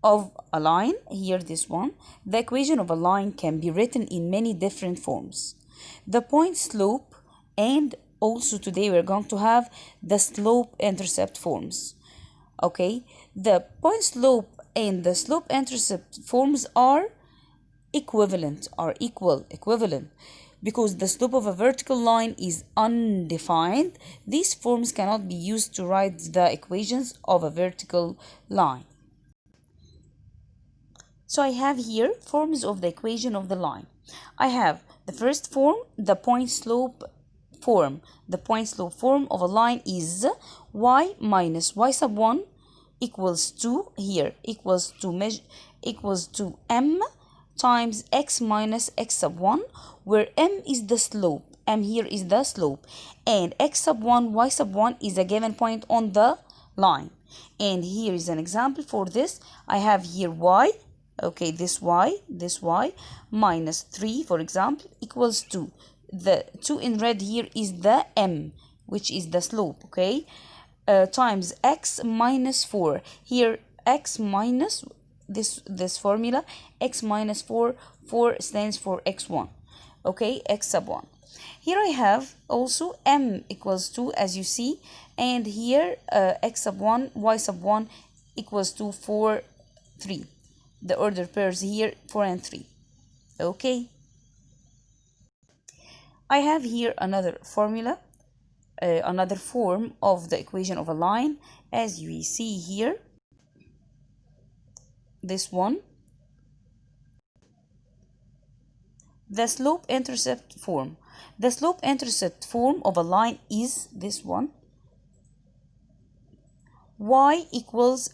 of a line, here this one, the equation of a line can be written in many different forms. The point slope, and also today we're going to have the slope intercept forms. Okay, the point slope and the slope intercept forms are equivalent, equivalent, because the slope of a vertical line is undefined. These forms cannot be used to write the equations of a vertical line. So I have here forms of the equation of the line. I have the first form, the point slope form. The point slope form of a line is y minus y sub 1 equals to, here, equals to m times x minus x sub 1, where m is the slope, m here is the slope, and x sub 1, y sub 1 is a given point on the line. And here is an example for this. I have here y, okay, this y minus 3, for example, equals to, the 2 in red here is the m, which is the slope, okay, times x minus 4. Here x minus this formula, x minus 4 stands for x1, okay, x sub 1. Here I have also m equals 2, as you see, and here x sub 1, y sub 1 equals to 4, 3. The order pairs here 4 and 3. Okay, I have here another formula, another form of the equation of a line, as you see here, this one, the slope intercept form. The slope intercept form of a line is this one, y equals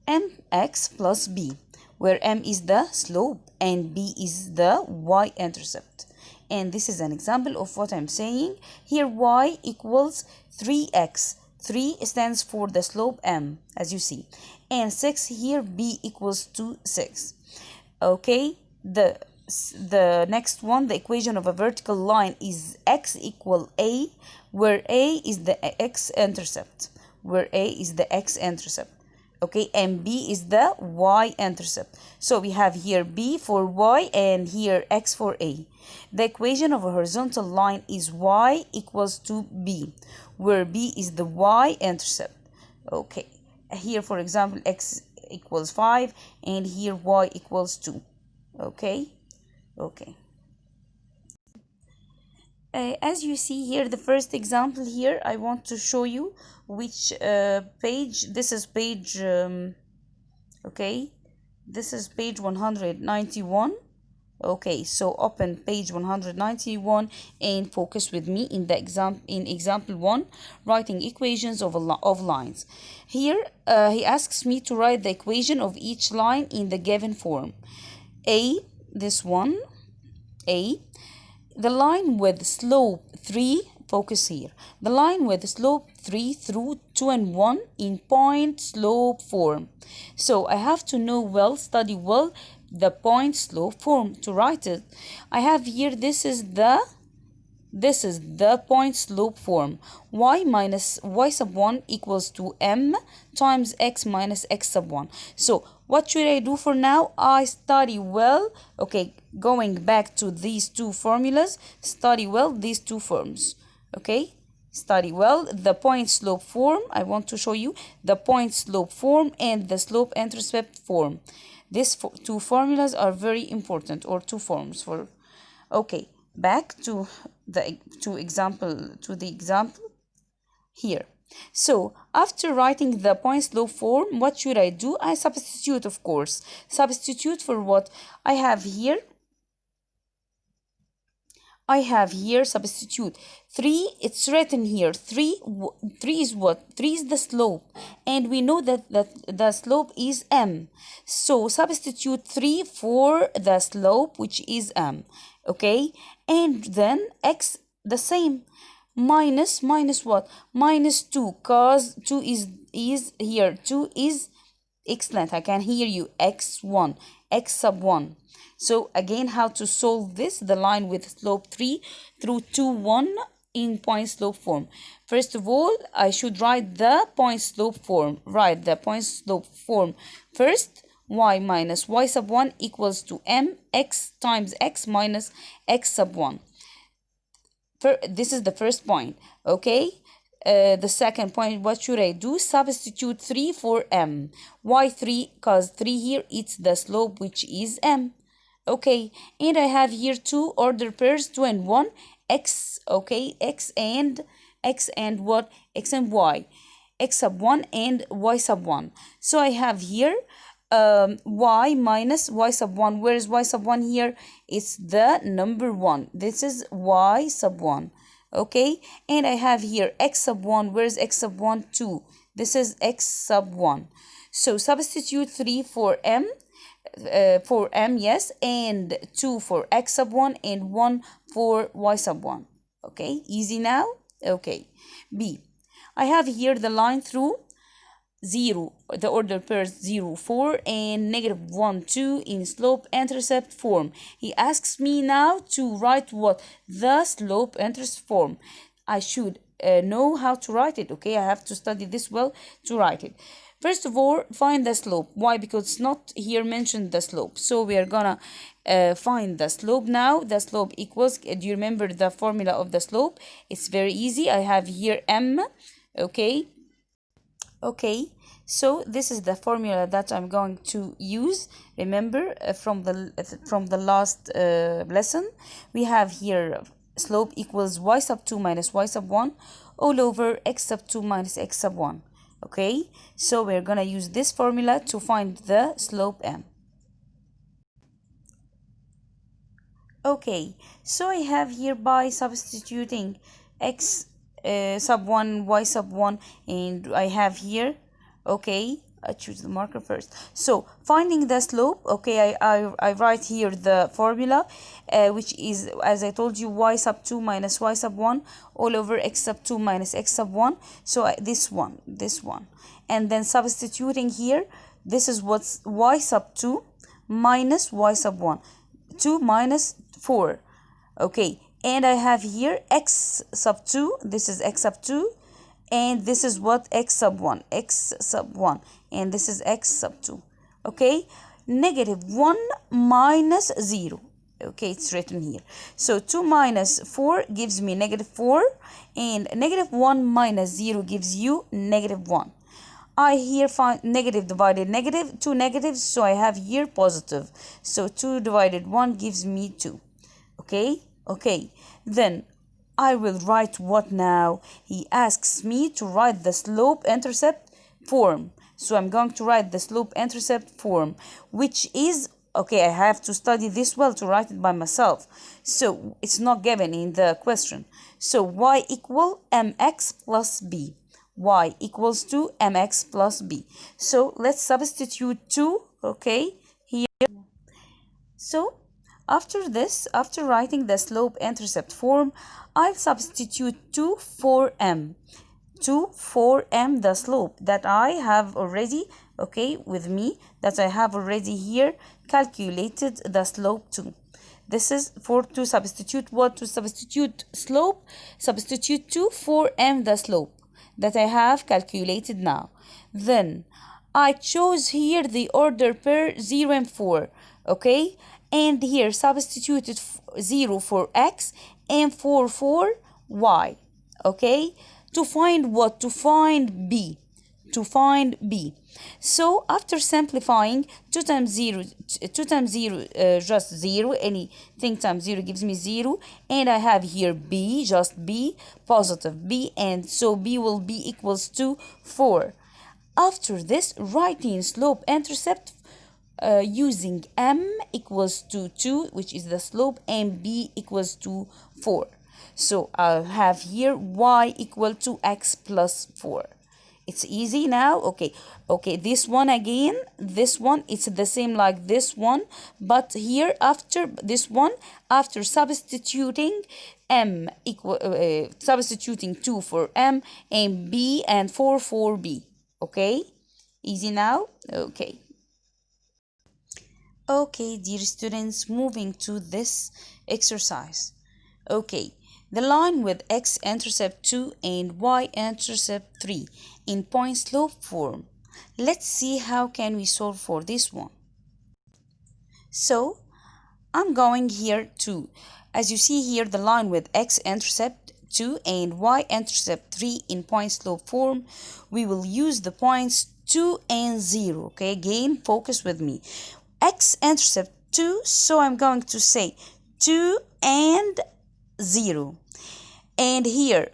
mx plus b, where m is the slope and b is the y intercept. And this is an example of what I'm saying. Here y equals 3x. 3 stands for the slope m, as you see. And 6 here, b equals to 6. Okay, the next one, the equation of a vertical line is x equal a, where a is the x-intercept. Okay, and b is the y-intercept. So we have here b for y and here x for a. The equation of a horizontal line is y equals to b, where b is the y-intercept. Okay, here for example x equals 5 and here y equals 2. Okay. As you see here, the first example here, I want to show you which page. This is page okay, this is page 191. Okay, so open page 191 and focus with me in the example 1, writing equations of lines. Here he asks me to write the equation of each line in the given form. A, this one, A, the line with slope 3, focus here, the line with slope 3 through 2 and 1 in point slope form. So I have to know well, study well the point slope form to write it. I have here, this is the point slope form. Y minus y sub 1 equals to m times x minus x sub 1. So what should I do for now? I study well. Okay, going back to these two formulas, study well these two forms. Okay, study well the point slope form. I want to show you the point slope form and the slope intercept form. These two formulas are very important, or two forms for. Okay, back to the example here. So after writing the point slope form, what should I do? I substitute, of course. Substitute for what? I have here substitute 3. It's written here 3 is what? 3 is the slope, and we know that the slope is m. So substitute 3 for the slope, which is m. Okay, and then x the same, minus what? Minus 2, cause 2 is here. 2 is excellent. I can hear you. x1, x sub 1. So again, how to solve this? The line with slope 3 through 2, 1 in point slope form. First of all, I should write the point slope form. Write the point slope form first. y minus y sub 1 equals to mx times x minus x sub 1. This is the first point, okay? The second point, what should I do? Substitute 3 for m. Why 3? Because 3 here, it's the slope, which is m. Okay, and I have here two order pairs, 2 and 1, x, okay, x and what? X and y. X sub 1 and y sub 1. So I have here y minus y sub 1. Where is y sub 1 here? It's the number 1. This is y sub 1. Okay, and I have here x sub 1. Where is x sub 1? 2. This is x sub 1. So substitute 3 for m. Yes, and 2 for x sub 1 and 1 for y sub 1. Okay, easy now? Okay. B. I have here the line through 0, the order pairs 0, 4 and negative 1, 2 in slope intercept form. He asks me now to write what? The slope intercept form. I should know how to write it, okay? I have to study this well to write it. First of all, find the slope. Why? Because it's not here mentioned the slope. So we are gonna find the slope now. The slope equals, do you remember the formula of the slope? It's very easy. I have here m, okay? Okay, so this is the formula that I'm going to use. Remember from the last lesson, we have here slope equals y sub 2 minus y sub 1 all over x sub 2 minus x sub 1. Okay, so we're gonna use this formula to find the slope m. Okay, so I have here by substituting x sub 1, y sub 1, and I have here, okay, I choose the marker first. So finding the slope, okay, I write here the formula, which is, as I told you, y sub 2 minus y sub 1 all over x sub 2 minus x sub 1. So this one, and then substituting here, this is what's y sub 2 minus y sub 1, 2 minus 4, okay, and I have here x sub 2, this is x sub 2, and this is what? X sub 1, and this is x sub 2, okay? Negative 1 minus 0, okay, it's written here. So 2 minus 4 gives me negative 4, and negative 1 minus 0 gives you negative 1. I here find negative divided negative, 2 negatives, so I have here positive. So 2 divided 1 gives me 2, okay? Okay, then I will write what now? He asks me to write the slope-intercept form. So I'm going to write the slope-intercept form, which is, okay, I have to study this well to write it by myself. So it's not given in the question. So y equal mx plus b. Y equals to mx plus b. So let's substitute 2, okay, here. So after this, after writing the slope-intercept form, I'll substitute 2 for m. 2 for m, the slope that I have already, okay, with me, that I have already here calculated the slope to. This is for to substitute what? To substitute slope, substitute 2 for m, the slope that I have calculated now. Then I chose here the order pair 0 and 4, okay, and here substituted 0 for x and 4 for y, okay, to find what? To find b. So after simplifying, 2 times 0 just 0, anything times 0 gives me 0, and I have here b, just b, positive b, and so b will be equals to 4. After this, writing slope-intercept using m equals to 2, which is the slope, and b equals to 4. So I'll have here y equal to x plus 4. It's easy now. Okay, this one again, this one, it's the same like this one, but here after this one, after substituting m equal, substituting 2 for m and b and 4 for b. Okay, easy now. Okay, dear students, moving to this exercise. Okay, the line with x-intercept 2 and y-intercept 3 in point slope form. let's see how can we solve for this one. So I'm going here to, as you see here, the line with x-intercept 2 and y-intercept 3 in point slope form. We will use the points 2 and 0. Okay, again, focus with me. X-intercept 2, so I'm going to say 2 and 0. And here,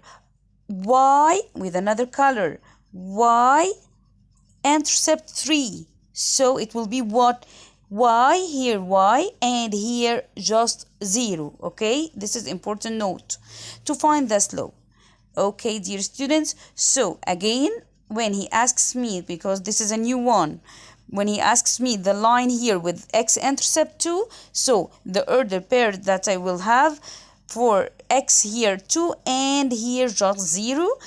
y with another color, y-intercept 3. So it will be what? Y, here y, and here just 0. Okay, this is important note to find the slope. Okay, dear students, so again, when he asks me, because this is a new one, when he asks me the line here with x-intercept 2, so the order pair that I will have for x here 2 and here just 0.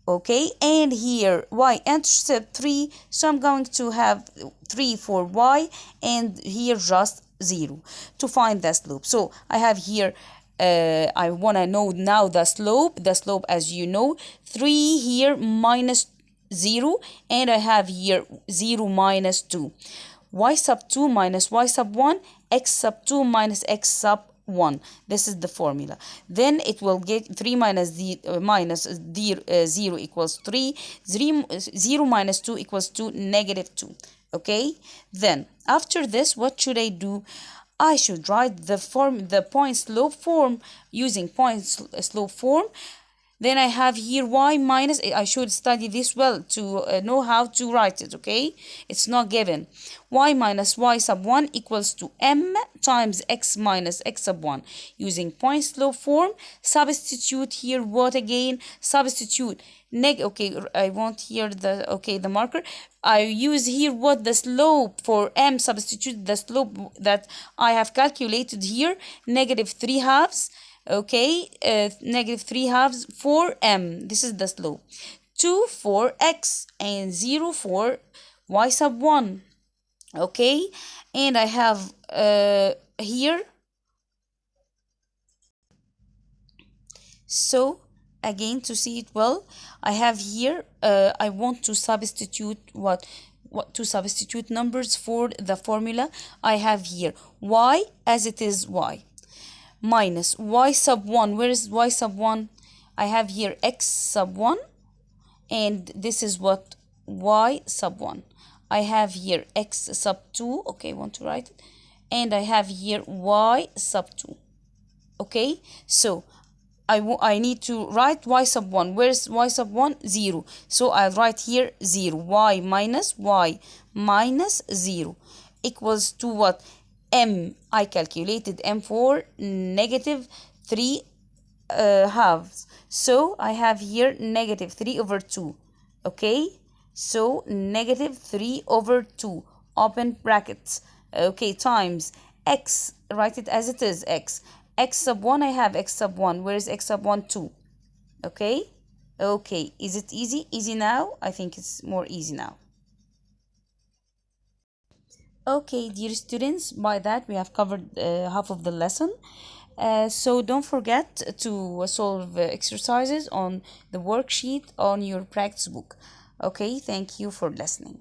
Okay, and here y-intercept 3, so I'm going to have 3 for y and here just 0 to find the slope. So I have here, I want to know now the slope. The slope, as you know, 3 here minus 0, and I have here 0 minus 2. Y sub 2 minus y sub 1, x sub 2 minus x sub 1. This is the formula. Then it will get 3 minus 0 equals 3. 0 minus 2 equals 2, negative 2. Okay, then after this, what should I do? I should write the point slope form using point slope form. Then I have here y minus, I should study this well to know how to write it, okay? It's not given. Y minus y sub 1 equals to m times x minus x sub 1. Using point slope form, substitute here what again? Substitute okay, I want here the marker. I use here what? The slope for m, substitute the slope that I have calculated here, negative 3 halves. Okay, negative 3 halves for m. This is the slope. 2 for x and 0 for y sub 1. Okay, and I have here. So again, to see it well, I have here, I want to substitute what to substitute numbers for the formula. I have here y as it is y minus y sub 1. Where is y sub 1? I have here x sub 1, and this is what? Y sub 1. I have here x sub 2. Okay, I want to write it. And I have here y sub 2. Okay, so I need to write y sub 1. Where's y sub 1? 0. So I'll write here 0. Y minus 0 equals to what? M. I calculated m for negative 3 halves. So I have here negative 3 over 2. Okay, so negative 3 over 2, open brackets. Okay, times x, write it as it is, x sub 1, I have x sub 1. Where is x sub 1? 2. Okay, okay, is it easy now? I think it's more easy now. Okay, dear students, by that we have covered half of the lesson. So don't forget to solve exercises on the worksheet on your practice book. Okay, thank you for listening.